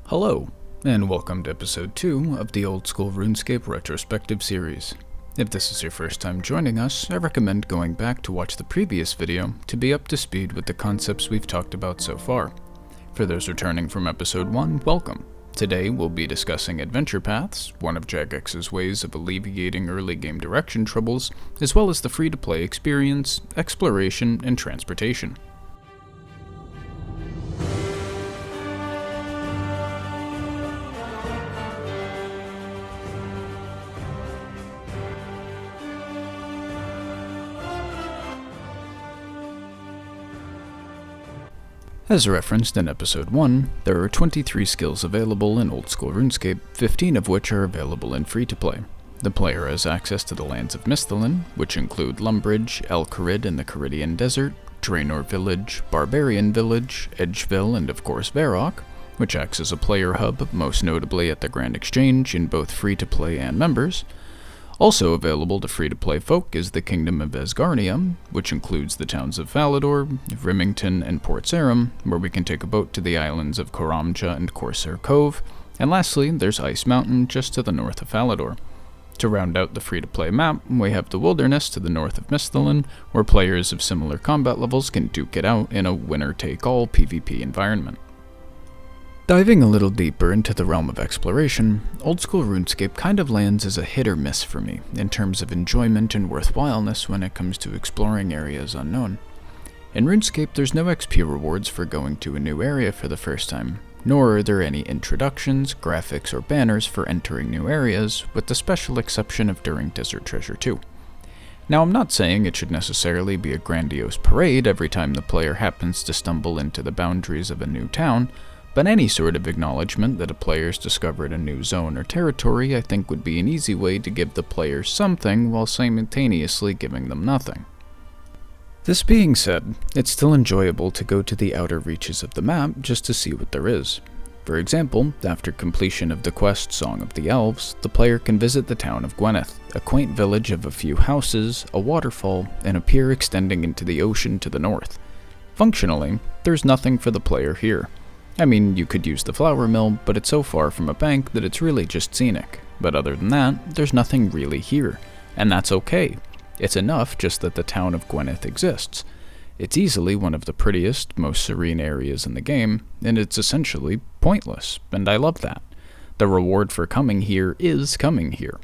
Hello, and welcome to episode 2 of the Old School RuneScape Retrospective series. If this is your first time joining us, I recommend going back to watch the previous video to be up to speed with the concepts we've talked about so far. For those returning from episode 1, welcome. Today we'll be discussing adventure paths, one of Jagex's ways of alleviating early game direction troubles, as well as the free-to-play experience, exploration, and transportation. As referenced in episode 1, there are 23 skills available in Old School RuneScape, 15 of which are available in free-to-play. The player has access to the lands of Misthalin, which include Lumbridge, El Carid in the Caridian Desert, Draenor Village, Barbarian Village, Edgeville, and of course Varrock, which acts as a player hub, most notably at the Grand Exchange in both free-to-play and members. Also available to free-to-play folk is the Kingdom of Esgarnia, which includes the towns of Falador, Rimington, and Port Serum, where we can take a boat to the islands of Koramja and Corsair Cove, and lastly, there's Ice Mountain just to the north of Falador. To round out the free-to-play map, we have the Wilderness to the north of Misthalin, where players of similar combat levels can duke it out in a winner-take-all PvP environment. Diving a little deeper into the realm of exploration, Old School RuneScape kind of lands as a hit or miss for me, in terms of enjoyment and worthwhileness when it comes to exploring areas unknown. In RuneScape, there's no XP rewards for going to a new area for the first time, nor are there any introductions, graphics, or banners for entering new areas, with the special exception of during Desert Treasure 2. Now, I'm not saying it should necessarily be a grandiose parade every time the player happens to stumble into the boundaries of a new town, but any sort of acknowledgement that a player's discovered a new zone or territory I think would be an easy way to give the player something while simultaneously giving them nothing. This being said, it's still enjoyable to go to the outer reaches of the map just to see what there is. For example, after completion of the quest Song of the Elves, the player can visit the town of Gwenth, a quaint village of a few houses, a waterfall, and a pier extending into the ocean to the north. Functionally, there's nothing for the player here. I mean, you could use the flour mill, but it's so far from a bank that it's really just scenic. But other than that, there's nothing really here. And that's okay. It's enough just that the town of Gwenth exists. It's easily one of the prettiest, most serene areas in the game, and it's essentially pointless, and I love that. The reward for coming here is coming here.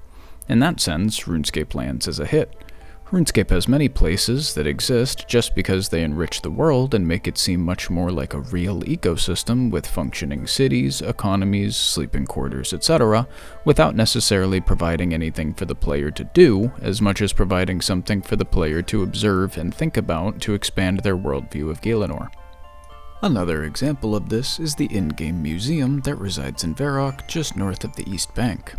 In that sense, RuneScape lands as a hit. RuneScape has many places that exist just because they enrich the world and make it seem much more like a real ecosystem with functioning cities, economies, sleeping quarters, etc., without necessarily providing anything for the player to do, as much as providing something for the player to observe and think about to expand their worldview of Gielinor. Another example of this is the in-game museum that resides in Varrock just north of the East Bank.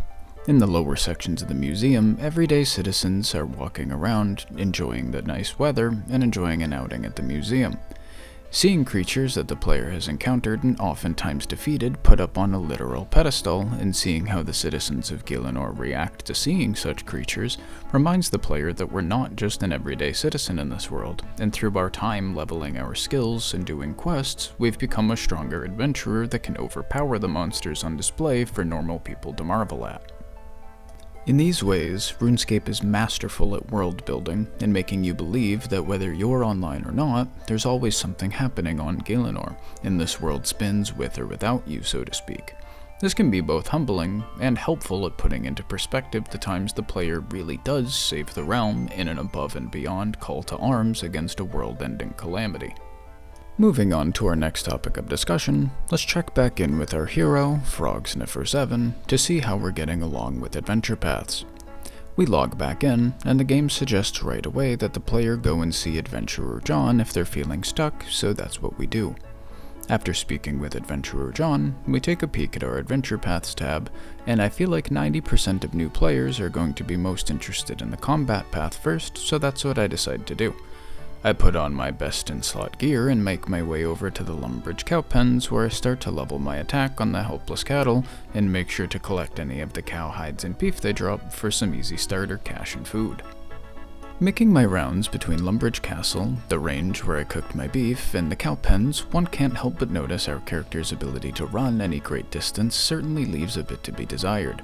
In the lower sections of the museum, everyday citizens are walking around, enjoying the nice weather, and enjoying an outing at the museum. Seeing creatures that the player has encountered and oftentimes defeated put up on a literal pedestal, and seeing how the citizens of Gielinor react to seeing such creatures reminds the player that we're not just an everyday citizen in this world, and through our time leveling our skills and doing quests, we've become a stronger adventurer that can overpower the monsters on display for normal people to marvel at. In these ways, RuneScape is masterful at world building and making you believe that whether you're online or not, there's always something happening on Gielinor, and this world spins with or without you, so to speak. This can be both humbling and helpful at putting into perspective the times the player really does save the realm in an above and beyond call to arms against a world-ending calamity. Moving on to our next topic of discussion, let's check back in with our hero, Frogsniffer7, to see how we're getting along with adventure paths. We log back in, and the game suggests right away that the player go and see Adventurer John if they're feeling stuck, so that's what we do. After speaking with Adventurer John, we take a peek at our Adventure Paths tab, and I feel like 90% of new players are going to be most interested in the combat path first, so that's what I decide to do. I put on my best in-slot gear and make my way over to the Lumbridge cow pens, where I start to level my attack on the helpless cattle and make sure to collect any of the cow hides and beef they drop for some easy starter cash and food. Making my rounds between Lumbridge Castle, the range where I cooked my beef, and the cow pens, one can't help but notice our character's ability to run any great distance certainly leaves a bit to be desired.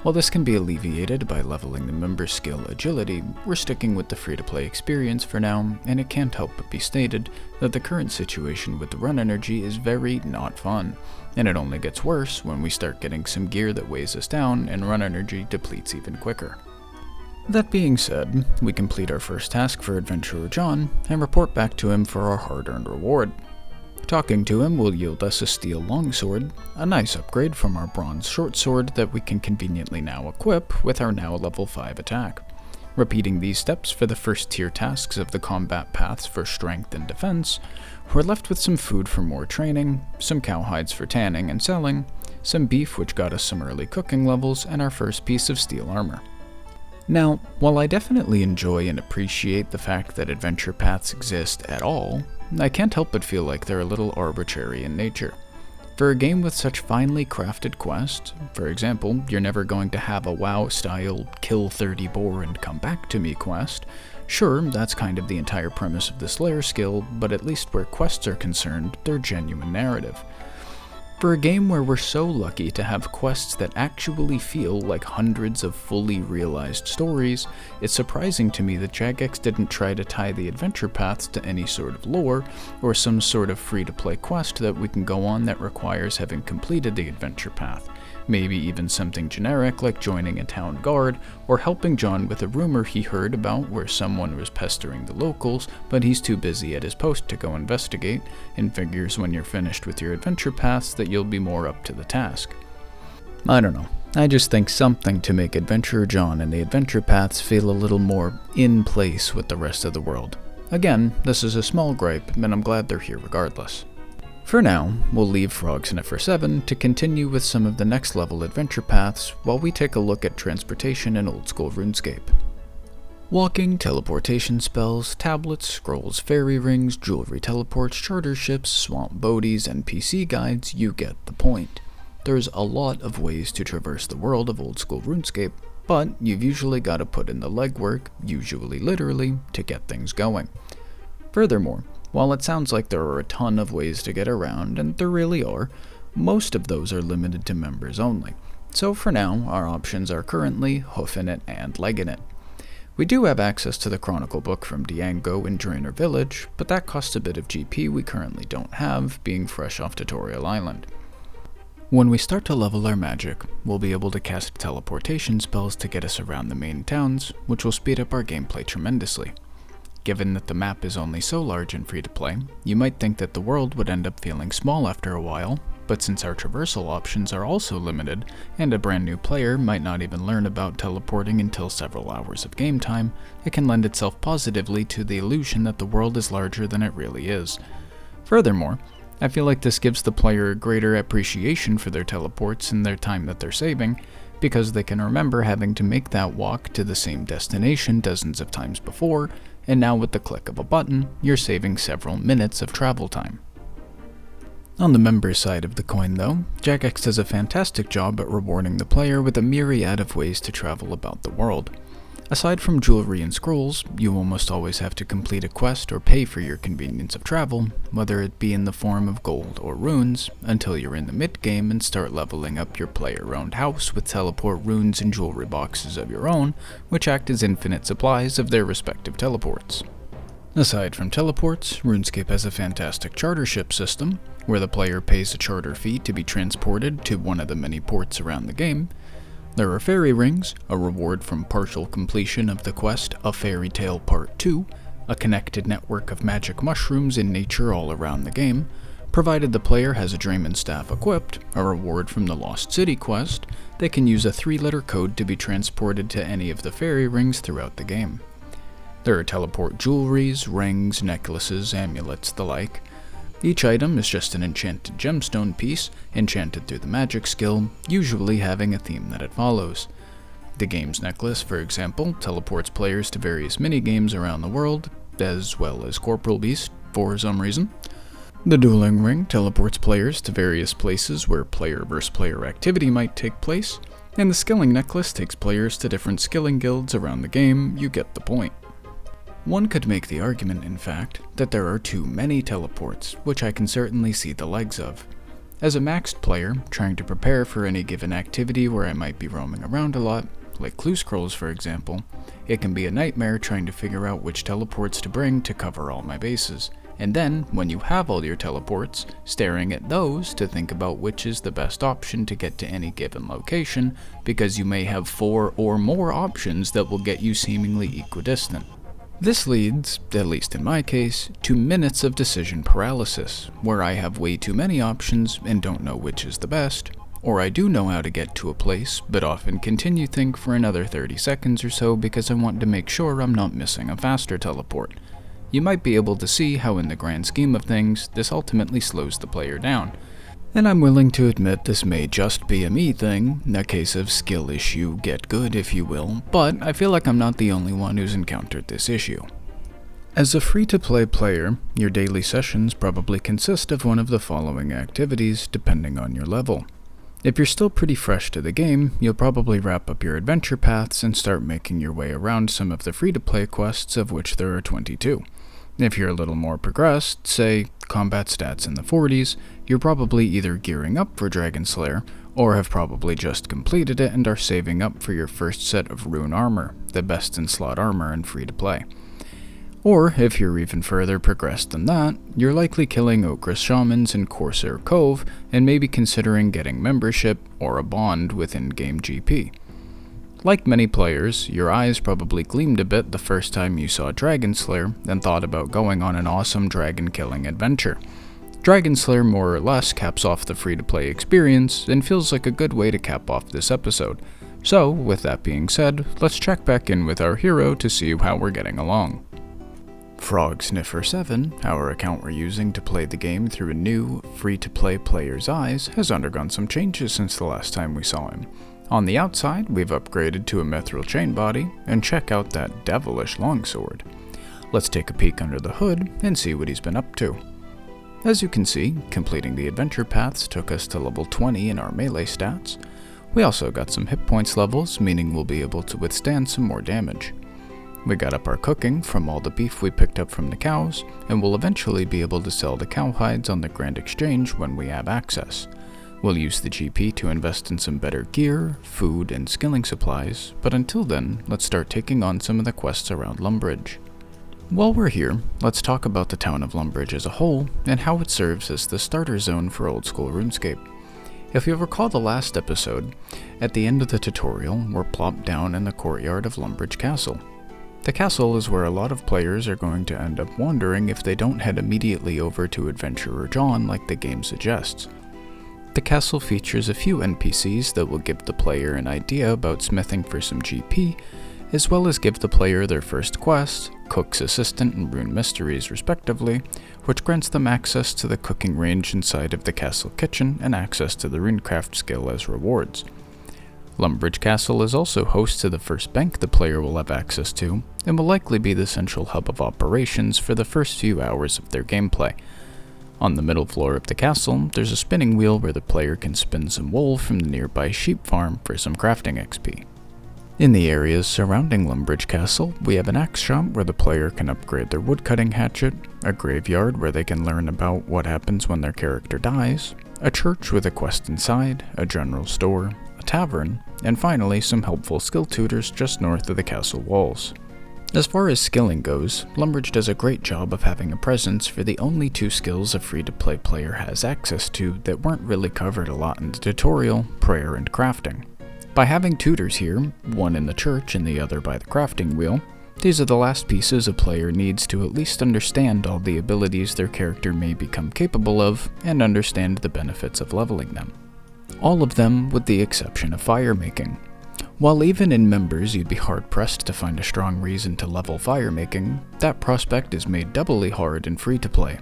While this can be alleviated by leveling the member's skill agility, we're sticking with the free-to-play experience for now, and it can't help but be stated that the current situation with the run energy is very not fun, and it only gets worse when we start getting some gear that weighs us down and run energy depletes even quicker. That being said, we complete our first task for Adventurer John and report back to him for our hard-earned reward. Talking to him will yield us a steel longsword, a nice upgrade from our bronze short sword that we can conveniently now equip with our now level 5 attack. Repeating these steps for the first tier tasks of the combat paths for strength and defense, we're left with some food for more training, some cowhides for tanning and selling, some beef which got us some early cooking levels, and our first piece of steel armor. Now, while I definitely enjoy and appreciate the fact that adventure paths exist at all, I can't help but feel like they're a little arbitrary in nature. For a game with such finely crafted quests, for example, you're never going to have a WoW-style kill 30 boar and come back to me quest. Sure, that's kind of the entire premise of the Slayer skill, but at least where quests are concerned, they're genuine narrative. For a game where we're so lucky to have quests that actually feel like hundreds of fully realized stories, it's surprising to me that Jagex didn't try to tie the adventure paths to any sort of lore, or some sort of free-to-play quest that we can go on that requires having completed the adventure path. Maybe even something generic like joining a town guard, or helping John with a rumor he heard about where someone was pestering the locals, but he's too busy at his post to go investigate, and figures when you're finished with your adventure paths that you'll be more up to the task. I don't know, I just think something to make Adventurer John and the adventure paths feel a little more in place with the rest of the world. Again, this is a small gripe, and I'm glad they're here regardless. For now, we'll leave Frogs in FR7 to continue with some of the next level adventure paths while we take a look at transportation in old-school RuneScape. Walking, teleportation spells, tablets, scrolls, fairy rings, jewelry teleports, charter ships, swamp boaties, NPC guides, you get the point. There's a lot of ways to traverse the world of old-school RuneScape, but you've usually got to put in the legwork, usually literally, to get things going. Furthermore, while it sounds like there are a ton of ways to get around, and there really are, most of those are limited to members only. So for now, our options are currently hoofing it and legging it. We do have access to the Chronicle book from Diango in Draenor Village, but that costs a bit of GP we currently don't have, being fresh off Tutorial Island. When we start to level our magic, we'll be able to cast teleportation spells to get us around the main towns, which will speed up our gameplay tremendously. Given that the map is only so large and free to play, you might think that the world would end up feeling small after a while, but since our traversal options are also limited, and a brand new player might not even learn about teleporting until several hours of game time, it can lend itself positively to the illusion that the world is larger than it really is. Furthermore, I feel like this gives the player a greater appreciation for their teleports and their time that they're saving, because they can remember having to make that walk to the same destination dozens of times before, and now with the click of a button, you're saving several minutes of travel time. On the member side of the coin though, Jagex does a fantastic job at rewarding the player with a myriad of ways to travel about the world. Aside from jewelry and scrolls, you almost always have to complete a quest or pay for your convenience of travel, whether it be in the form of gold or runes, until you're in the mid-game and start leveling up your player-owned house with teleport runes and jewelry boxes of your own, which act as infinite supplies of their respective teleports. Aside from teleports, RuneScape has a fantastic charter ship system, where the player pays a charter fee to be transported to one of the many ports around the game. There are fairy rings, a reward from partial completion of the quest A Fairy Tale Part 2, a connected network of magic mushrooms in nature all around the game. Provided the player has a Drayman staff equipped, a reward from the Lost City quest, they can use a 3-letter code to be transported to any of the fairy rings throughout the game. There are teleport jewelries, rings, necklaces, amulets, the like. Each item is just an enchanted gemstone piece, enchanted through the magic skill, usually having a theme that it follows. The game's necklace, for example, teleports players to various mini-games around the world, as well as Corporal Beast, for some reason. The dueling ring teleports players to various places where player versus player activity might take place, and the skilling necklace takes players to different skilling guilds around the game. You get the point. One could make the argument, in fact, that there are too many teleports, which I can certainly see the legs of. As a maxed player, trying to prepare for any given activity where I might be roaming around a lot, like clue scrolls for example, it can be a nightmare trying to figure out which teleports to bring to cover all my bases. And then, when you have all your teleports, staring at those to think about which is the best option to get to any given location, because you may have 4 or more options that will get you seemingly equidistant. This leads, at least in my case, to minutes of decision paralysis, where I have way too many options and don't know which is the best, or I do know how to get to a place, but often continue think for another 30 seconds or so because I want to make sure I'm not missing a faster teleport. You might be able to see how in the grand scheme of things, this ultimately slows the player down. And I'm willing to admit this may just be a me thing, a case of skill issue, get good if you will, but I feel like I'm not the only one who's encountered this issue. As a free-to-play player, your daily sessions probably consist of one of the following activities depending on your level. If you're still pretty fresh to the game, you'll probably wrap up your adventure paths and start making your way around some of the free-to-play quests, of which there are 22. If you're a little more progressed, say combat stats in the 40s, you're probably either gearing up for Dragon Slayer, or have probably just completed it and are saving up for your first set of rune armor, the best in slot armor in free-to-play. Or, if you're even further progressed than that, you're likely killing Okra's Shamans in Corsair Cove, and maybe considering getting membership or a bond with in-game GP. Like many players, your eyes probably gleamed a bit the first time you saw Dragon Slayer and thought about going on an awesome dragon-killing adventure. Dragon Slayer more or less caps off the free-to-play experience and feels like a good way to cap off this episode. So, with that being said, let's check back in with our hero to see how we're getting along. Frog Sniffer 7, our account we're using to play the game through a new, free-to-play player's eyes, has undergone some changes since the last time we saw him. On the outside, we've upgraded to a mithril chain body, and check out that devilish longsword. Let's take a peek under the hood and see what he's been up to. As you can see, completing the adventure paths took us to level 20 in our melee stats. We also got some hit points levels, meaning we'll be able to withstand some more damage. We got up our cooking from all the beef we picked up from the cows, and we'll eventually be able to sell the cow hides on the Grand Exchange when we have access. We'll use the GP to invest in some better gear, food, and skilling supplies, but until then, let's start taking on some of the quests around Lumbridge. While we're here, let's talk about the town of Lumbridge as a whole, and how it serves as the starter zone for old-school RuneScape. If you recall the last episode, at the end of the tutorial, we're plopped down in the courtyard of Lumbridge Castle. The castle is where a lot of players are going to end up wandering if they don't head immediately over to Adventurer John like the game suggests. The castle features a few NPCs that will give the player an idea about smithing for some GP, as well as give the player their first quest, Cook's Assistant and Rune Mysteries respectively, which grants them access to the cooking range inside of the castle kitchen and access to the runecraft skill as rewards. Lumbridge Castle is also host to the first bank the player will have access to, and will likely be the central hub of operations for the first few hours of their gameplay. On the middle floor of the castle, there's a spinning wheel where the player can spin some wool from the nearby sheep farm for some crafting XP. In the areas surrounding Lumbridge Castle, we have an axe shop where the player can upgrade their woodcutting hatchet, a graveyard where they can learn about what happens when their character dies, a church with a quest inside, a general store, a tavern, and finally some helpful skill tutors just north of the castle walls. As far as skilling goes, Lumbridge does a great job of having a presence for the only 2 skills a free-to-play player has access to that weren't really covered a lot in the tutorial, prayer and crafting. By having tutors here, one in the church and the other by the crafting wheel, these are the last pieces a player needs to at least understand all the abilities their character may become capable of and understand the benefits of leveling them. All of them with the exception of Firemaking. While even in members you'd be hard-pressed to find a strong reason to level Firemaking, that prospect is made doubly hard in free-to-play.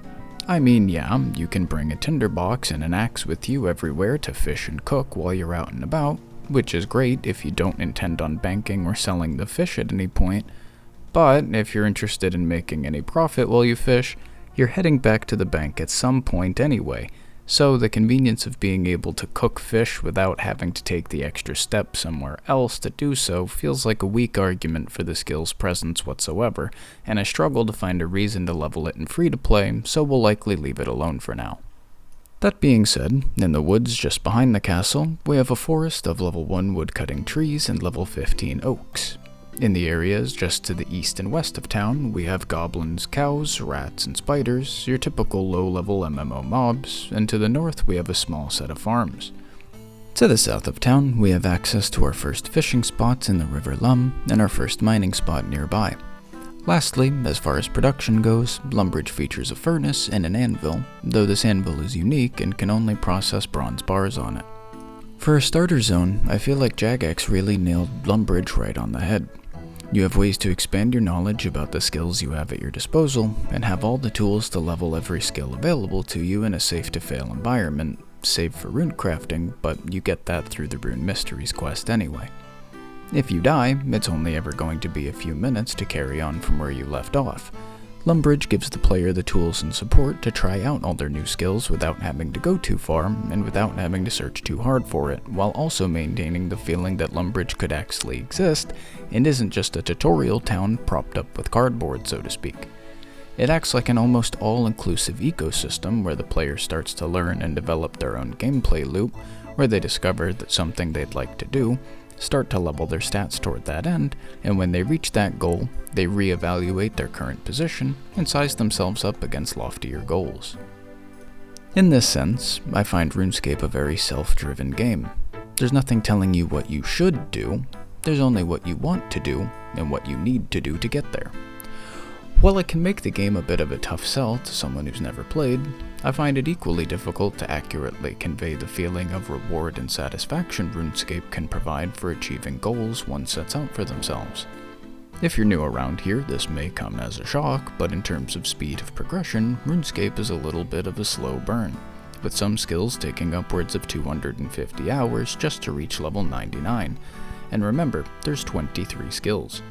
I mean, yeah, you can bring a tinderbox and an axe with you everywhere to fish and cook while you're out and about, which is great if you don't intend on banking or selling the fish at any point, but if you're interested in making any profit while you fish, you're heading back to the bank at some point anyway, So the convenience of being able to cook fish without having to take the extra step somewhere else to do so feels like a weak argument for the skill's presence whatsoever, and I struggle to find a reason to level it in free-to-play, so we'll likely leave it alone for now. That being said, in the woods just behind the castle, we have a forest of level 1 woodcutting trees and level 15 oaks. In the areas just to the east and west of town, we have goblins, cows, rats, and spiders, your typical low-level MMO mobs, and to the north we have a small set of farms. To the south of town, we have access to our first fishing spots in the River Lum, and our first mining spot nearby. Lastly, as far as production goes, Lumbridge features a furnace and an anvil, though this anvil is unique and can only process bronze bars on it. For a starter zone, I feel like Jagex really nailed Lumbridge right on the head. You have ways to expand your knowledge about the skills you have at your disposal, and have all the tools to level every skill available to you in a safe-to-fail environment, save for rune crafting, but you get that through the Rune Mysteries quest anyway. If you die, it's only ever going to be a few minutes to carry on from where you left off. Lumbridge gives the player the tools and support to try out all their new skills without having to go too far, and without having to search too hard for it, while also maintaining the feeling that Lumbridge could actually exist, and isn't just a tutorial town propped up with cardboard, so to speak. It acts like an almost all-inclusive ecosystem where the player starts to learn and develop their own gameplay loop, where they discover that something they'd like to do, start to level their stats toward that end, and when they reach that goal, they reevaluate their current position and size themselves up against loftier goals. In this sense, I find RuneScape a very self-driven game. There's nothing telling you what you should do, there's only what you want to do and what you need to do to get there. While it can make the game a bit of a tough sell to someone who's never played, I find it equally difficult to accurately convey the feeling of reward and satisfaction RuneScape can provide for achieving goals one sets out for themselves. If you're new around here, this may come as a shock, but in terms of speed of progression, RuneScape is a little bit of a slow burn, with some skills taking upwards of 250 hours just to reach level 99. And remember, there's 23 skills.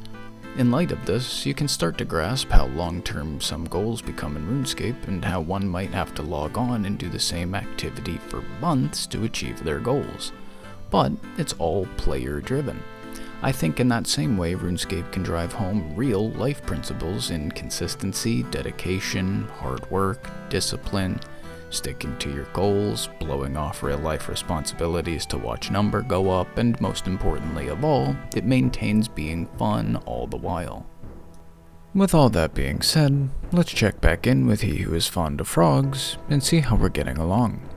In light of this, you can start to grasp how long-term some goals become in RuneScape, and how one might have to log on and do the same activity for months to achieve their goals. But it's all player-driven. I think in that same way, RuneScape can drive home real life principles in consistency, dedication, hard work, discipline, sticking to your goals, blowing off real-life responsibilities to watch number go up, and most importantly of all, it maintains being fun all the while. With all that being said, let's check back in with he who is fond of frogs, and see how we're getting along.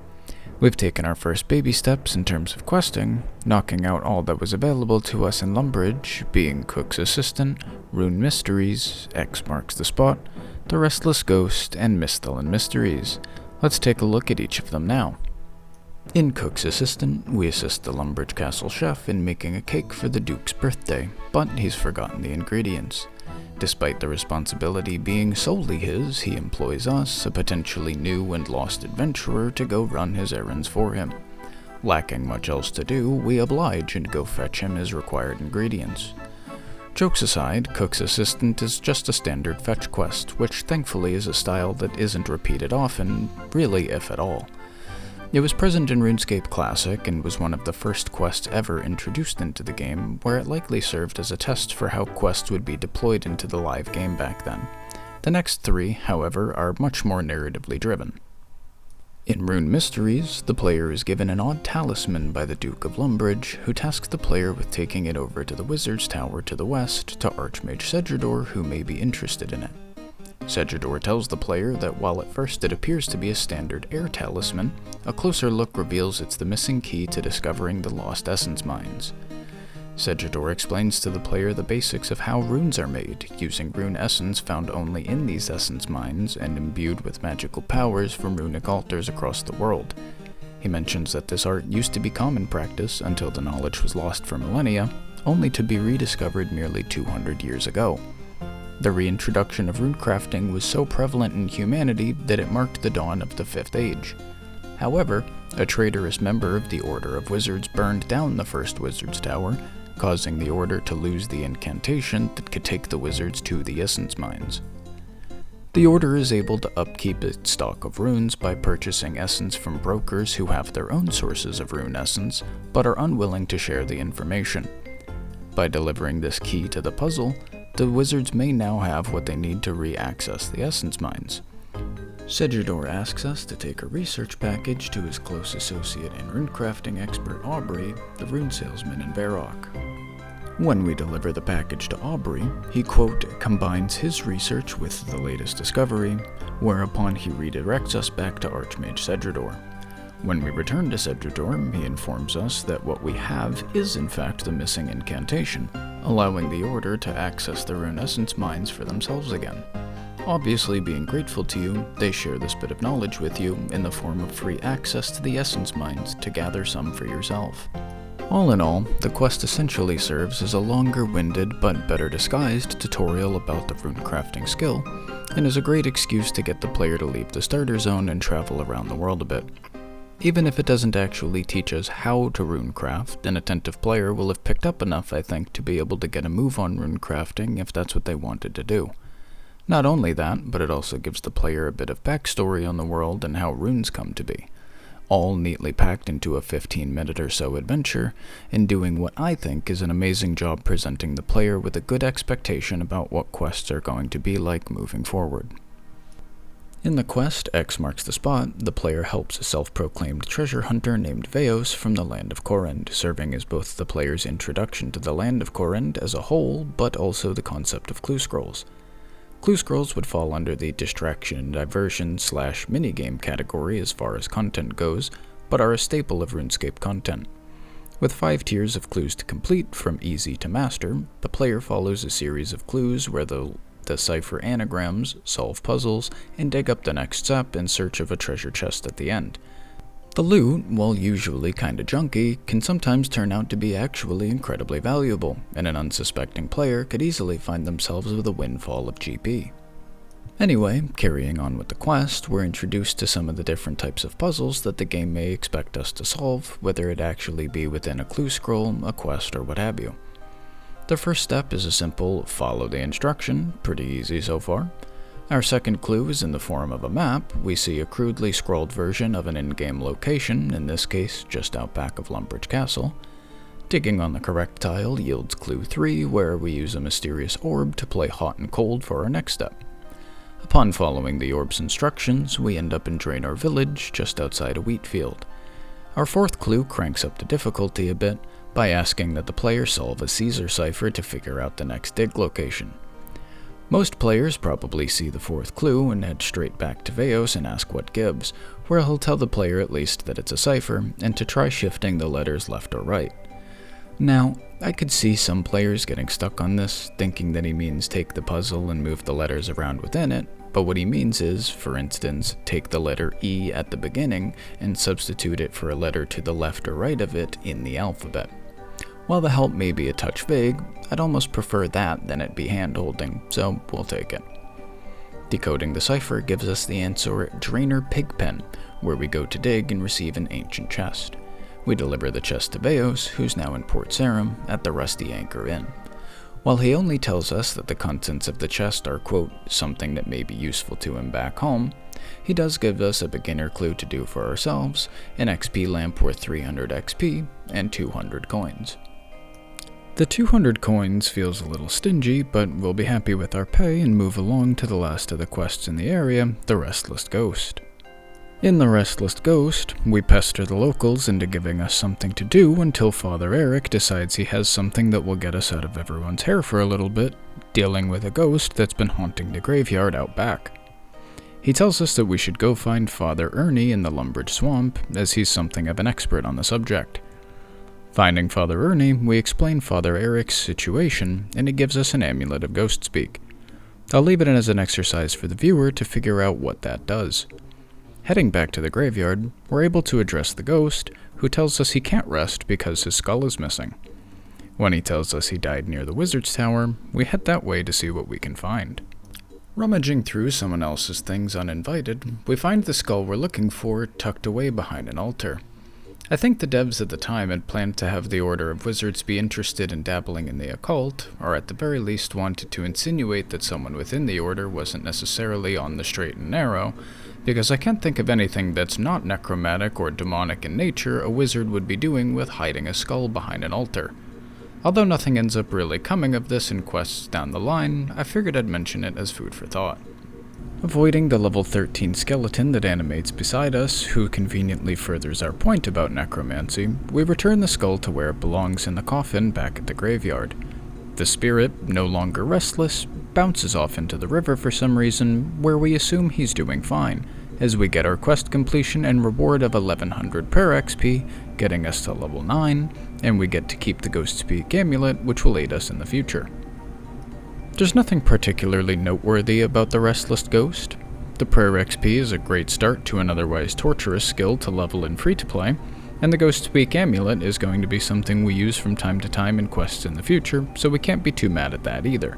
We've taken our first baby steps in terms of questing, knocking out all that was available to us in Lumbridge, being Cook's Assistant, Rune Mysteries, X marks the spot, the Restless Ghost, and Rune Mysteries. Let's take a look at each of them now. In Cook's Assistant, we assist the Lumbridge Castle chef in making a cake for the Duke's birthday, but he's forgotten the ingredients. Despite the responsibility being solely his, he employs us, a potentially new and lost adventurer, to go run his errands for him. Lacking much else to do, we oblige and go fetch him his required ingredients. Jokes aside, Cook's Assistant is just a standard fetch quest, which thankfully is a style that isn't repeated often, really if at all. It was present in RuneScape Classic and was one of the first quests ever introduced into the game, where it likely served as a test for how quests would be deployed into the live game back then. The next three, however, are much more narratively driven. In Rune Mysteries, the player is given an odd talisman by the Duke of Lumbridge, who tasks the player with taking it over to the Wizard's Tower to the west to Archmage Sedrador, who may be interested in it. Sedrador tells the player that while at first it appears to be a standard air talisman, a closer look reveals it's the missing key to discovering the lost essence mines. Sedrador explains to the player the basics of how runes are made, using rune essence found only in these essence mines and imbued with magical powers from runic altars across the world. He mentions that this art used to be common practice until the knowledge was lost for millennia, only to be rediscovered merely 200 years ago. The reintroduction of runecrafting was so prevalent in humanity that it marked the dawn of the Fifth Age. However, a traitorous member of the Order of Wizards burned down the first Wizard's Tower, causing the Order to lose the incantation that could take the wizards to the essence mines. The Order is able to upkeep its stock of runes by purchasing essence from brokers who have their own sources of rune essence, but are unwilling to share the information. By delivering this key to the puzzle, the wizards may now have what they need to re-access the essence mines. Sedridor asks us to take a research package to his close associate and runecrafting expert Aubrey, the rune salesman in Varrock. When we deliver the package to Aubrey, he, quote, combines his research with the latest discovery, whereupon he redirects us back to Archmage Sedridor. When we return to Sedridor, he informs us that what we have is in fact the missing incantation, allowing the Order to access the rune essence mines for themselves again. Obviously being grateful to you, they share this bit of knowledge with you in the form of free access to the essence mines to gather some for yourself. All in all, the quest essentially serves as a longer-winded but better disguised tutorial about the runecrafting skill, and is a great excuse to get the player to leave the starter zone and travel around the world a bit. Even if it doesn't actually teach us how to runecraft, an attentive player will have picked up enough, I think, to be able to get a move on runecrafting if that's what they wanted to do. Not only that, but it also gives the player a bit of backstory on the world and how runes come to be, all neatly packed into a 15-minute or so adventure, and doing what I think is an amazing job presenting the player with a good expectation about what quests are going to be like moving forward. In the quest, X marks the spot, the player helps a self-proclaimed treasure hunter named Veos from the land of Korend, serving as both the player's introduction to the land of Korend as a whole, but also the concept of clue scrolls. Clue scrolls would fall under the distraction and diversion / minigame category as far as content goes, but are a staple of RuneScape content. With 5 tiers of clues to complete, from easy to master, the player follows a series of clues where they'll decipher anagrams, solve puzzles, and dig up the next step in search of a treasure chest at the end. The loot, while usually kinda junky, can sometimes turn out to be actually incredibly valuable, and an unsuspecting player could easily find themselves with a windfall of GP. Anyway, carrying on with the quest, we're introduced to some of the different types of puzzles that the game may expect us to solve, whether it actually be within a clue scroll, a quest, or what have you. The first step is a simple follow the instruction, pretty easy so far. Our second clue is in the form of a map. We see a crudely scrolled version of an in-game location, in this case just out back of Lumbridge Castle. Digging on the correct tile yields clue 3, where we use a mysterious orb to play hot and cold for our next step. Upon following the orb's instructions, we end up in Draenor Village, just outside a wheat field. Our fourth clue cranks up the difficulty a bit by asking that the player solve a Caesar cipher to figure out the next dig location. Most players probably see the fourth clue and head straight back to Veos and ask what gives, where he'll tell the player at least that it's a cipher, and to try shifting the letters left or right. Now, I could see some players getting stuck on this, thinking that he means take the puzzle and move the letters around within it, but what he means is, for instance, take the letter E at the beginning and substitute it for a letter to the left or right of it in the alphabet. While the help may be a touch vague, I'd almost prefer that than it be hand-holding, so we'll take it. Decoding the cipher gives us the answer Draenor Pigpen, where we go to dig and receive an ancient chest. We deliver the chest to Veos, who's now in Port Serum, at the Rusty Anchor Inn. While he only tells us that the contents of the chest are, quote, something that may be useful to him back home, he does give us a beginner clue to do for ourselves, an XP lamp worth 300 XP and 200 coins. The 200 coins feels a little stingy, but we'll be happy with our pay and move along to the last of the quests in the area, the Restless Ghost. In the Restless Ghost, we pester the locals into giving us something to do until Father Eric decides he has something that will get us out of everyone's hair for a little bit, dealing with a ghost that's been haunting the graveyard out back. He tells us that we should go find Father Ernie in the Lumbridge Swamp, as he's something of an expert on the subject. Finding Father Ernie, we explain Father Eric's situation, and he gives us an amulet of ghost speak. I'll leave it as an exercise for the viewer to figure out what that does. Heading back to the graveyard, we're able to address the ghost, who tells us he can't rest because his skull is missing. When he tells us he died near the Wizard's Tower, we head that way to see what we can find. Rummaging through someone else's things uninvited, we find the skull we're looking for tucked away behind an altar. I think the devs at the time had planned to have the Order of Wizards be interested in dabbling in the occult, or at the very least wanted to insinuate that someone within the Order wasn't necessarily on the straight and narrow, because I can't think of anything that's not necromantic or demonic in nature a wizard would be doing with hiding a skull behind an altar. Although nothing ends up really coming of this in quests down the line, I figured I'd mention it as food for thought. Avoiding the level 13 skeleton that animates beside us, who conveniently furthers our point about necromancy, we return the skull to where it belongs in the coffin back at the graveyard. The spirit, no longer restless, bounces off into the river for some reason, where we assume he's doing fine, as we get our quest completion and reward of 1100 per XP, getting us to level 9, and we get to keep the Ghost's Peak amulet, which will aid us in the future. There's nothing particularly noteworthy about the Restless Ghost. The prayer XP is a great start to an otherwise torturous skill to level in free-to-play, and the Ghost's Peak amulet is going to be something we use from time to time in quests in the future, so we can't be too mad at that either.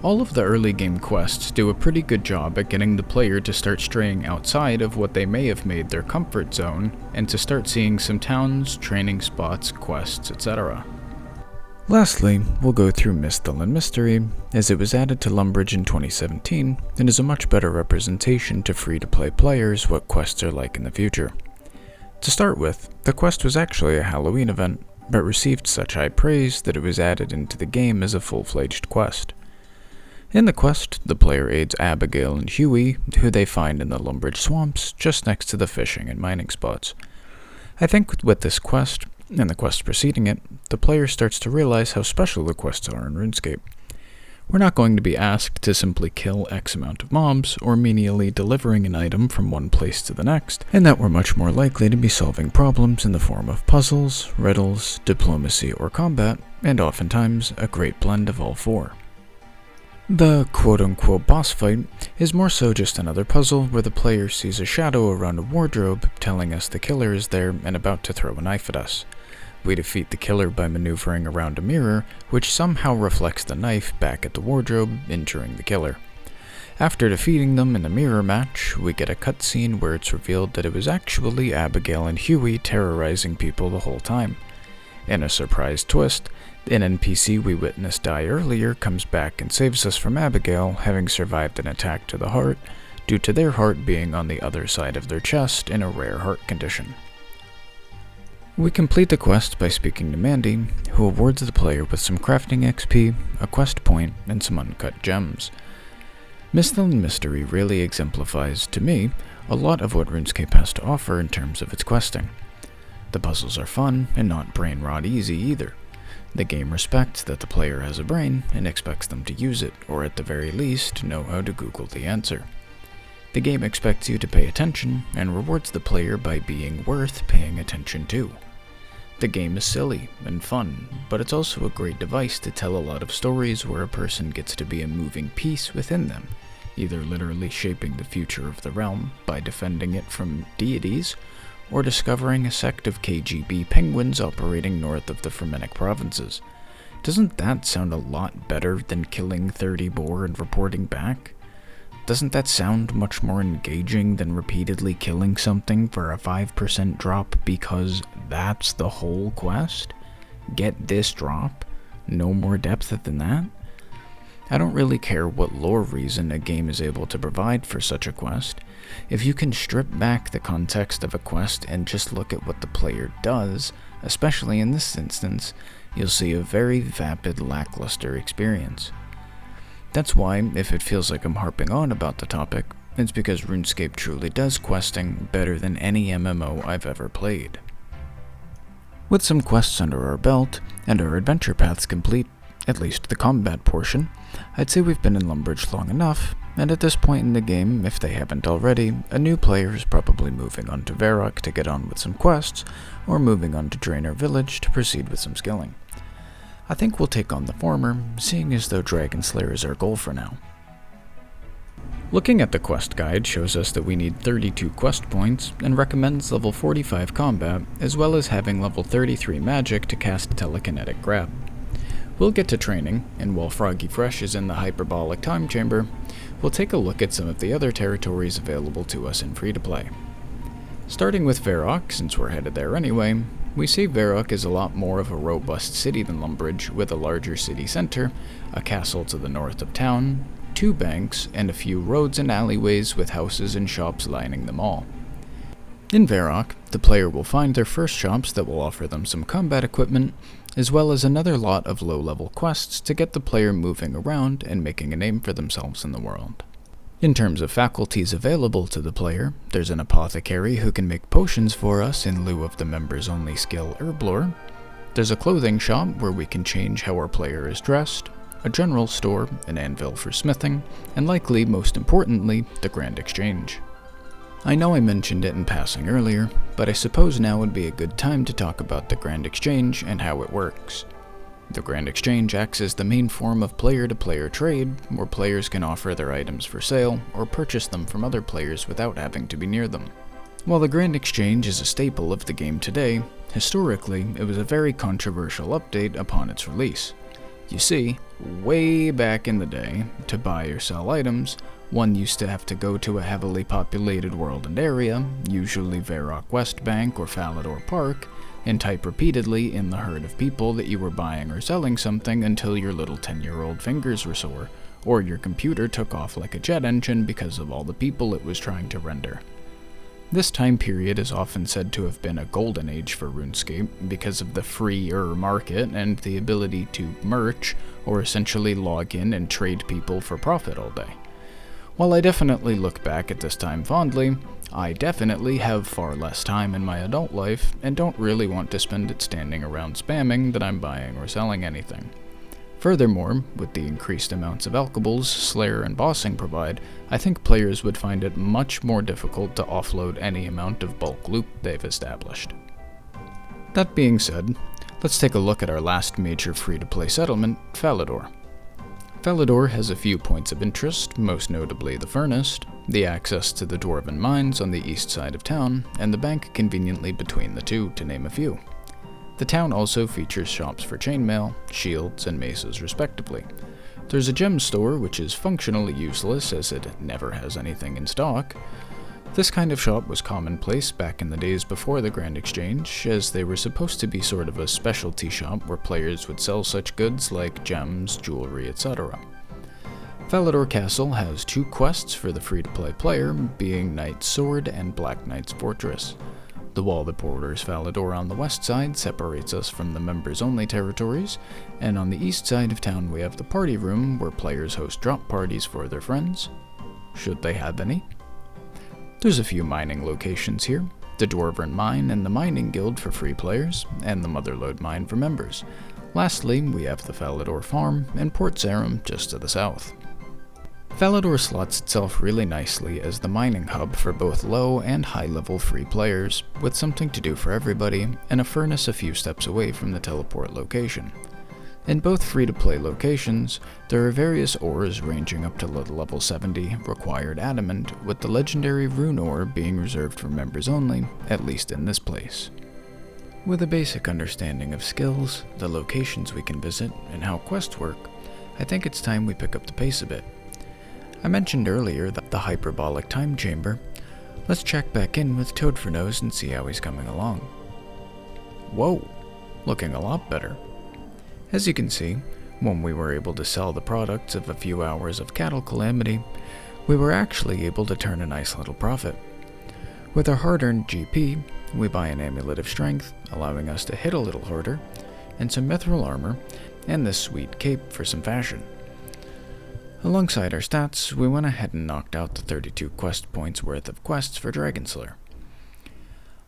All of the early game quests do a pretty good job at getting the player to start straying outside of what they may have made their comfort zone, and to start seeing some towns, training spots, quests, etc. Lastly, we'll go through Rune Mysteries, as it was added to Lumbridge in 2017, and is a much better representation to free-to-play players what quests are like in the future. To start with, the quest was actually a Halloween event, but received such high praise that it was added into the game as a full-fledged quest. In the quest, the player aids Abigail and Huey, who they find in the Lumbridge swamps just next to the fishing and mining spots. I think with this quest, and the quest preceding it, the player starts to realize how special the quests are in RuneScape. We're not going to be asked to simply kill X amount of mobs, or menially delivering an item from one place to the next, and that we're much more likely to be solving problems in the form of puzzles, riddles, diplomacy, or combat, and oftentimes a great blend of all four. The quote-unquote boss fight is more so just another puzzle where the player sees a shadow around a wardrobe telling us the killer is there and about to throw a knife at us. We defeat the killer by maneuvering around a mirror, which somehow reflects the knife back at the wardrobe, injuring the killer. After defeating them in the mirror match, we get a cutscene where it's revealed that it was actually Abigail and Huey terrorizing people the whole time. In a surprise twist, an NPC we witnessed die earlier comes back and saves us from Abigail having survived an attack to the heart, due to their heart being on the other side of their chest in a rare heart condition. We complete the quest by speaking to Mandy, who awards the player with some crafting XP, a quest point, and some uncut gems. Rune Mysteries really exemplifies, to me, a lot of what RuneScape has to offer in terms of its questing. The puzzles are fun, and not brain rot easy either. The game respects that the player has a brain, and expects them to use it, or at the very least, know how to Google the answer. The game expects you to pay attention, and rewards the player by being worth paying attention to. The game is silly and fun, but it's also a great device to tell a lot of stories where a person gets to be a moving piece within them, either literally shaping the future of the realm by defending it from deities, or discovering a sect of KGB penguins operating north of the Firemaking provinces. Doesn't that sound a lot better than killing 30 boar and reporting back? Doesn't that sound much more engaging than repeatedly killing something for a 5% drop because that's the whole quest? Get this drop? No more depth than that? I don't really care what lore reason a game is able to provide for such a quest. If you can strip back the context of a quest and just look at what the player does, especially in this instance, you'll see a very vapid, lackluster experience. That's why, if it feels like I'm harping on about the topic, it's because RuneScape truly does questing better than any MMO I've ever played. With some quests under our belt, and our adventure paths complete, at least the combat portion, I'd say we've been in Lumbridge long enough, and at this point in the game, if they haven't already, a new player is probably moving on to Varrock to get on with some quests, or moving on to Draenor Village to proceed with some skilling. I think we'll take on the former, seeing as though Dragon Slayer is our goal for now. Looking at the quest guide shows us that we need 32 quest points, and recommends level 45 combat, as well as having level 33 magic to cast telekinetic grab. We'll get to training, and while Froggy Fresh is in the hyperbolic time chamber, we'll take a look at some of the other territories available to us in free-to-play. Starting with Varrock, since we're headed there anyway, we see Varrock is a lot more of a robust city than Lumbridge, with a larger city center, a castle to the north of town, 2 banks, and a few roads and alleyways with houses and shops lining them all. In Varrock, the player will find their first shops that will offer them some combat equipment, as well as another lot of low-level quests to get the player moving around and making a name for themselves in the world. In terms of faculties available to the player, there's an apothecary who can make potions for us in lieu of the members-only skill Herblore. There's a clothing shop where we can change how our player is dressed, a general store, an anvil for smithing, and likely, most importantly, the Grand Exchange. I know I mentioned it in passing earlier, but I suppose now would be a good time to talk about the Grand Exchange and how it works. The Grand Exchange acts as the main form of player-to-player trade, where players can offer their items for sale or purchase them from other players without having to be near them. While the Grand Exchange is a staple of the game today, historically it was a very controversial update upon its release. You see, way back in the day, to buy or sell items, one used to have to go to a heavily populated world and area, usually Varrock West Bank or Falador Park, and type repeatedly in the herd of people that you were buying or selling something until your little 10-year-old fingers were sore, or your computer took off like a jet engine because of all the people it was trying to render. This time period is often said to have been a golden age for RuneScape because of the freer market and the ability to merch, or essentially log in and trade people for profit all day. While I definitely look back at this time fondly, I definitely have far less time in my adult life and don't really want to spend it standing around spamming that I'm buying or selling anything. Furthermore, with the increased amounts of alchables, Slayer, and Bossing provide, I think players would find it much more difficult to offload any amount of bulk loot they've established. That being said, let's take a look at our last major free-to-play settlement, Falador. Falador has a few points of interest, most notably the Furnace, the access to the Dwarven mines on the east side of town, and the bank conveniently between the two, to name a few. The town also features shops for chainmail, shields, and maces respectively. There's a gem store which is functionally useless as it never has anything in stock. This kind of shop was commonplace back in the days before the Grand Exchange, as they were supposed to be sort of a specialty shop where players would sell such goods like gems, jewelry, etc. Falador Castle has 2 quests for the free-to-play player, being Knight's Sword and Black Knight's Fortress. The wall that borders Falador on the west side separates us from the members-only territories, and on the east side of town we have the party room where players host drop parties for their friends, should they have any. There's a few mining locations here, the Dwarven Mine and the Mining Guild for free players, and the Motherlode Mine for members. Lastly, we have the Falador Farm and Port Serum just to the south. Falador slots itself really nicely as the mining hub for both low and high-level free players, with something to do for everybody, and a furnace a few steps away from the teleport location. In both free-to-play locations, there are various ores ranging up to level 70 required adamant, with the legendary rune ore being reserved for members only, at least in this place. With a basic understanding of skills, the locations we can visit, and how quests work, I think it's time we pick up the pace a bit. I mentioned earlier that the hyperbolic time chamber. Let's check back in with Toadfornose and see how he's coming along. Whoa, looking a lot better. As you can see, when we were able to sell the products of a few hours of cattle calamity, we were actually able to turn a nice little profit. With our hard-earned GP, we buy an Amulet of Strength, allowing us to hit a little harder, and some mithril armor, and this sweet cape for some fashion. Alongside our stats, we went ahead and knocked out the 32 quest points worth of quests for Dragonslayer.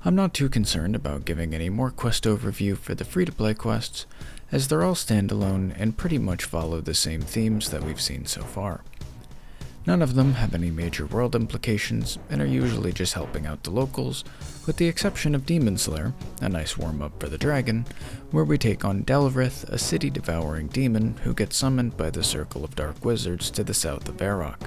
I'm not too concerned about giving any more quest overview for the free-to-play quests, as they're all standalone and pretty much follow the same themes that we've seen so far. None of them have any major world implications and are usually just helping out the locals, with the exception of Demon Slayer, a nice warm-up for the dragon, where we take on Delvrith, a city-devouring demon who gets summoned by the Circle of Dark Wizards to the south of Varrock.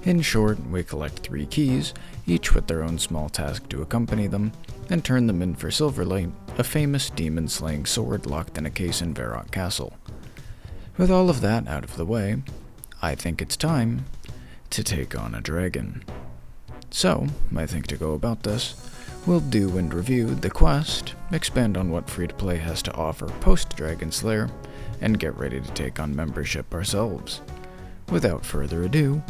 In short, we collect 3 keys, each with their own small task to accompany them, and turn them in for Silverlight, a famous demon-slaying sword locked in a case in Varrock Castle. With all of that out of the way, I think it's time to take on a dragon. So, I think to go about this, We'll do and review the quest, expand on what free-to-play has to offer post-Dragon Slayer, and get ready to take on membership ourselves. Without further ado,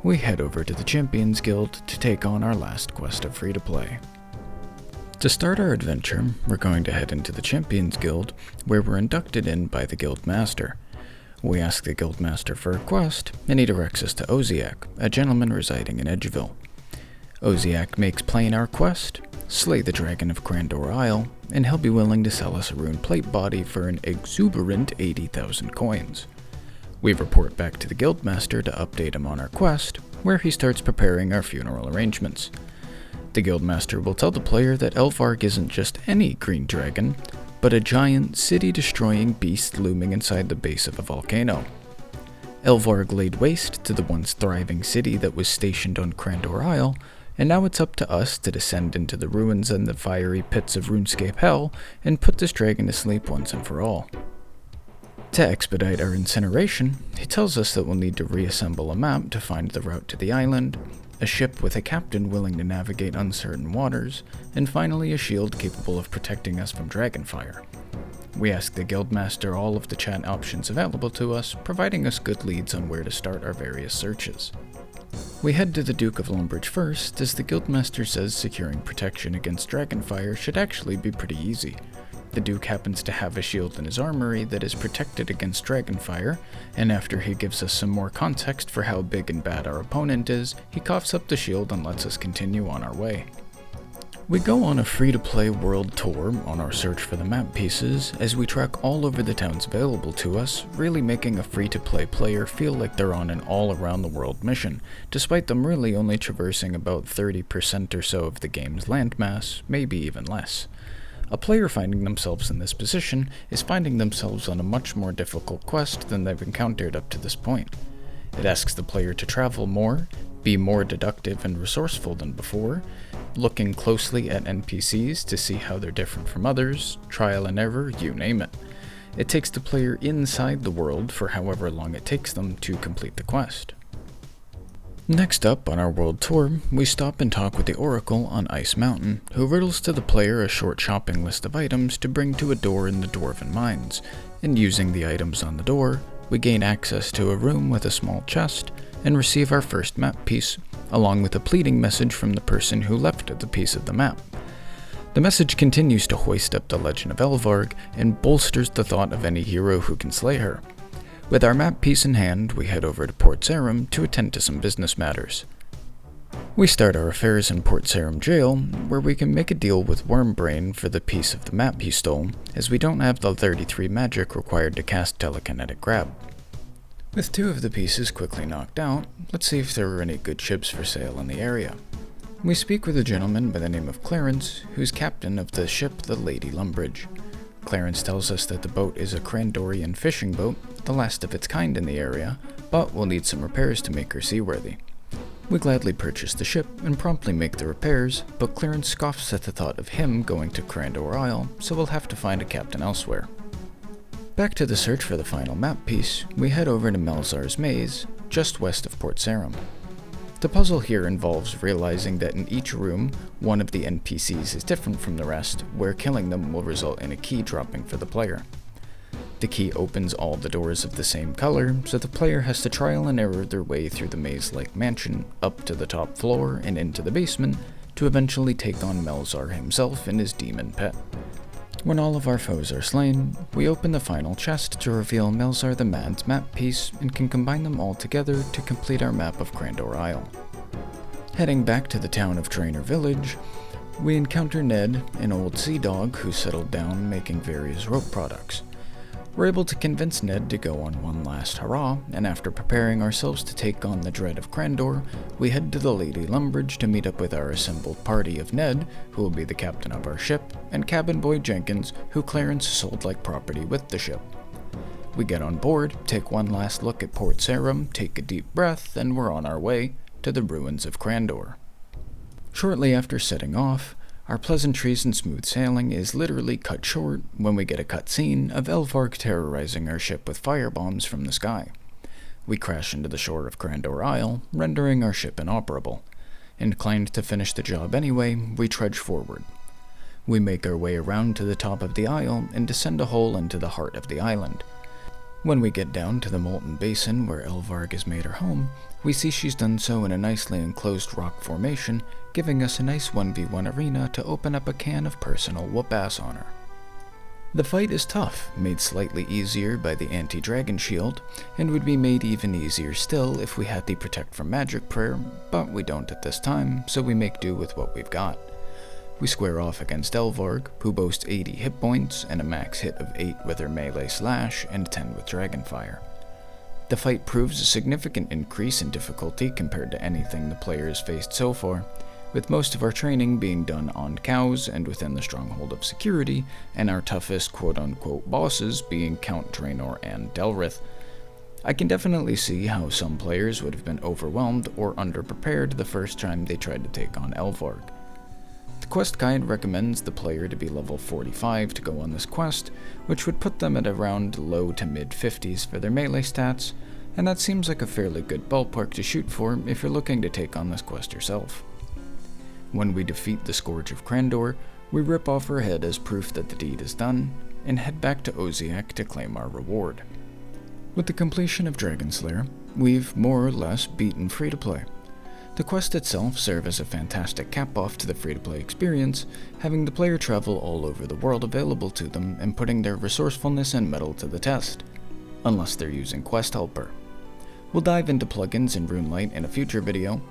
we head over to the Champions Guild to take on our last quest of free-to-play. To start our adventure, we're going to head into the Champions Guild, where we're inducted in by the Guild Master. We ask the Guild Master for a quest, and he directs us to Oziak, a gentleman residing in Edgeville. Oziak makes plain our quest, slay the dragon of Crandor Isle, and he'll be willing to sell us a rune plate body for an exuberant 80,000 coins. We report back to the Guildmaster to update him on our quest, where he starts preparing our funeral arrangements. The Guildmaster will tell the player that Elvarg isn't just any green dragon, but a giant, city-destroying beast looming inside the base of a volcano. Elvarg laid waste to the once thriving city that was stationed on Crandor Isle, and now it's up to us to descend into the ruins and the fiery pits of RuneScape hell and put this dragon to sleep once and for all. To expedite our incineration, he tells us that we'll need to reassemble a map to find the route to the island, a ship with a captain willing to navigate uncertain waters, and finally a shield capable of protecting us from dragonfire. We ask the Guildmaster all of the chat options available to us, providing us good leads on where to start our various searches. We head to the Duke of Lumbridge first, as the Guildmaster says securing protection against dragonfire should actually be pretty easy. The Duke happens to have a shield in his armory that is protected against dragonfire, and after he gives us some more context for how big and bad our opponent is, he coughs up the shield and lets us continue on our way. We go on a free-to-play world tour on our search for the map pieces, as we trek all over the towns available to us, really making a free-to-play player feel like they're on an all-around-the-world mission, despite them really only traversing about 30% or so of the game's landmass, maybe even less. A player finding themselves in this position is finding themselves on a much more difficult quest than they've encountered up to this point. It asks the player to travel more, be more deductive and resourceful than before, looking closely at NPCs to see how they're different from others, trial and error, you name it. It takes the player inside the world for however long it takes them to complete the quest. Next up on our world tour, we stop and talk with the Oracle on Ice Mountain, who riddles to the player a short shopping list of items to bring to a door in the Dwarven Mines, and using the items on the door, we gain access to a room with a small chest, and receive our first map piece, along with a pleading message from the person who left the piece of the map. The message continues to hoist up the legend of Elvarg, and bolsters the thought of any hero who can slay her. With our map piece in hand, we head over to Port Serum to attend to some business matters. We start our affairs in Port Serum Jail, where we can make a deal with Wormbrain for the piece of the map he stole, as we don't have the 33 magic required to cast Telekinetic Grab. With 2 of the pieces quickly knocked out, let's see if there are any good ships for sale in the area. We speak with a gentleman by the name of Clarence, who's captain of the ship the Lady Lumbridge. Clarence tells us that the boat is a Crandorian fishing boat, the last of its kind in the area, but will need some repairs to make her seaworthy. We gladly purchase the ship and promptly make the repairs, but Clarence scoffs at the thought of him going to Crandor Isle, so we'll have to find a captain elsewhere. Back to the search for the final map piece, we head over to Melzar's Maze, just west of Port Serum. The puzzle here involves realizing that in each room, one of the NPCs is different from the rest, where killing them will result in a key dropping for the player. The key opens all the doors of the same color, so the player has to trial and error their way through the maze-like mansion, up to the top floor and into the basement, to eventually take on Melzar himself in his demon pit. When all of our foes are slain, we open the final chest to reveal Melzar the Mad's map piece and can combine them all together to complete our map of Crandor Isle. Heading back to the town of Trainer Village, we encounter Ned, an old sea dog who settled down making various rope products. We're able to convince Ned to go on one last hurrah, and after preparing ourselves to take on the dread of Crandor, we head to the Lady Lumbridge to meet up with our assembled party of Ned, who will be the captain of our ship, and cabin boy Jenkins, who Clarence sold like property with the ship. We get on board, take one last look at Port Serum, take a deep breath, and we're on our way to the ruins of Crandor. Shortly after setting off, our pleasantries and smooth sailing is literally cut short when we get a cutscene of Elvarg terrorizing our ship with firebombs from the sky. We crash into the shore of Crandor Isle, rendering our ship inoperable. Inclined to finish the job anyway, we trudge forward. We make our way around to the top of the isle and descend a hole into the heart of the island. When we get down to the molten basin where Elvarg has made her home, we see she's done so in a nicely enclosed rock formation, giving us a nice 1v1 arena to open up a can of personal whoop-ass on her. The fight is tough, made slightly easier by the anti-dragon shield, and would be made even easier still if we had the Protect from Magic prayer, but we don't at this time, so we make do with what we've got. We square off against Elvarg, who boasts 80 hit points and a max hit of 8 with her melee slash and 10 with Dragonfire. The fight proves a significant increase in difficulty compared to anything the player has faced so far, with most of our training being done on cows and within the Stronghold of Security, and our toughest quote-unquote bosses being Count Draenor and Delrith. I can definitely see how some players would have been overwhelmed or underprepared the first time they tried to take on Elvarg. The quest guide recommends the player to be level 45 to go on this quest, which would put them at around low to mid 50s for their melee stats, and that seems like a fairly good ballpark to shoot for if you're looking to take on this quest yourself. When we defeat the Scourge of Crandor, we rip off her head as proof that the deed is done, and head back to Oziak to claim our reward. With the completion of Dragonslayer, we've more or less beaten free-to-play. The quest itself serves as a fantastic cap-off to the free-to-play experience, having the player travel all over the world available to them and putting their resourcefulness and mettle to the test, unless they're using Quest Helper. We'll dive into plugins in RuneLite in a future video,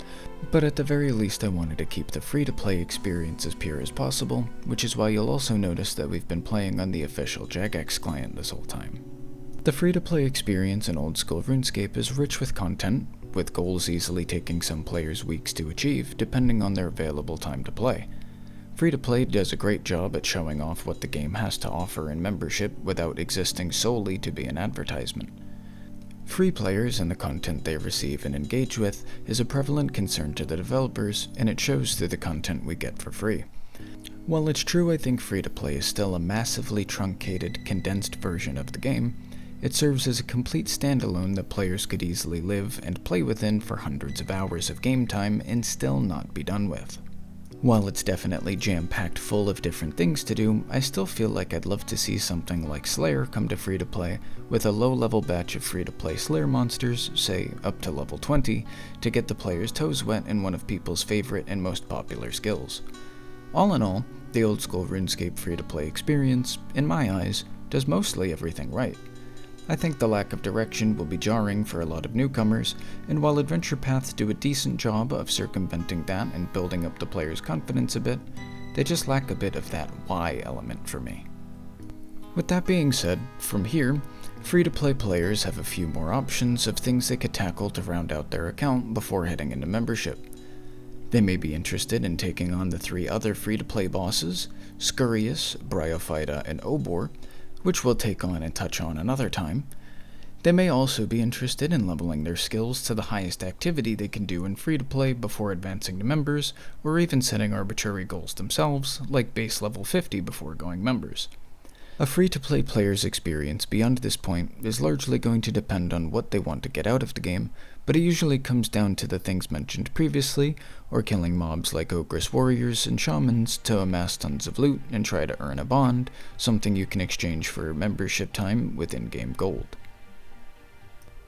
but at the very least I wanted to keep the free-to-play experience as pure as possible, which is why you'll also notice that we've been playing on the official Jagex client this whole time. The free-to-play experience in old-school RuneScape is rich with content, with goals easily taking some players weeks to achieve, depending on their available time to play. Free-to-play does a great job at showing off what the game has to offer in membership without existing solely to be an advertisement. Free players and the content they receive and engage with is a prevalent concern to the developers, and it shows through the content we get for free. While it's true I think free-to-play is still a massively truncated, condensed version of the game, it serves as a complete standalone that players could easily live and play within for hundreds of hours of game time and still not be done with. While it's definitely jam-packed full of different things to do, I still feel like I'd love to see something like Slayer come to free-to-play, with a low-level batch of free-to-play Slayer monsters, say up to level 20, to get the player's toes wet in one of people's favorite and most popular skills. All in all, the old-school RuneScape free-to-play experience, in my eyes, does mostly everything right. I think the lack of direction will be jarring for a lot of newcomers, and while adventure paths do a decent job of circumventing that and building up the player's confidence a bit, they just lack a bit of that why element for me. With that being said, from here, free-to-play players have a few more options of things they could tackle to round out their account before heading into membership. They may be interested in taking on the 3 other free-to-play bosses, Scurius, Bryophyta, and Obor, which we'll take on and touch on another time. They may also be interested in leveling their skills to the highest activity they can do in free-to-play before advancing to members, or even setting arbitrary goals themselves, like base level 50 before going members. A free-to-play player's experience beyond this point is largely going to depend on what they want to get out of the game, but it usually comes down to the things mentioned previously, or killing mobs like Ogress warriors and shamans to amass tons of loot and try to earn a bond, something you can exchange for membership time with in-game gold.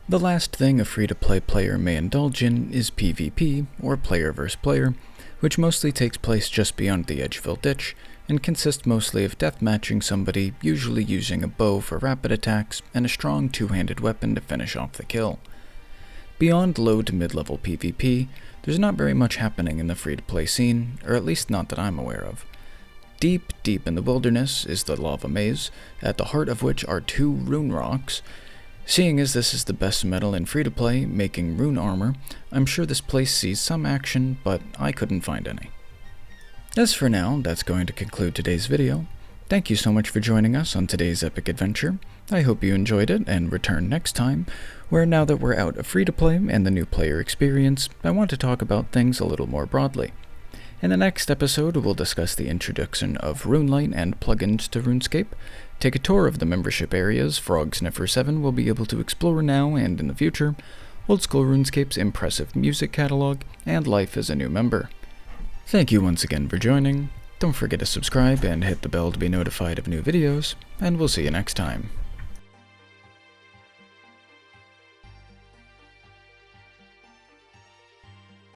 The last thing a free-to-play player may indulge in is PvP, or player versus player, which mostly takes place just beyond the Edgeville Ditch, and consists mostly of deathmatching somebody, usually using a bow for rapid attacks and a strong two-handed weapon to finish off the kill. Beyond low to mid-level PvP, there's not very much happening in the free-to-play scene, or at least not that I'm aware of. Deep, deep in the wilderness is the lava maze, at the heart of which are 2 rune rocks. Seeing as this is the best metal in free-to-play, making rune armor, I'm sure this place sees some action, but I couldn't find any. As for now, that's going to conclude today's video. Thank you so much for joining us on today's epic adventure. I hope you enjoyed it and return next time, where now that we're out of free-to-play and the new player experience, I want to talk about things a little more broadly. In the next episode, we'll discuss the introduction of RuneLite and plugins to RuneScape, take a tour of the membership areas Frog Sniffer 7 will be able to explore now and in the future, OldSchool RuneScape's impressive music catalog, and life as a new member. Thank you once again for joining. Don't forget to subscribe and hit the bell to be notified of new videos, and we'll see you next time.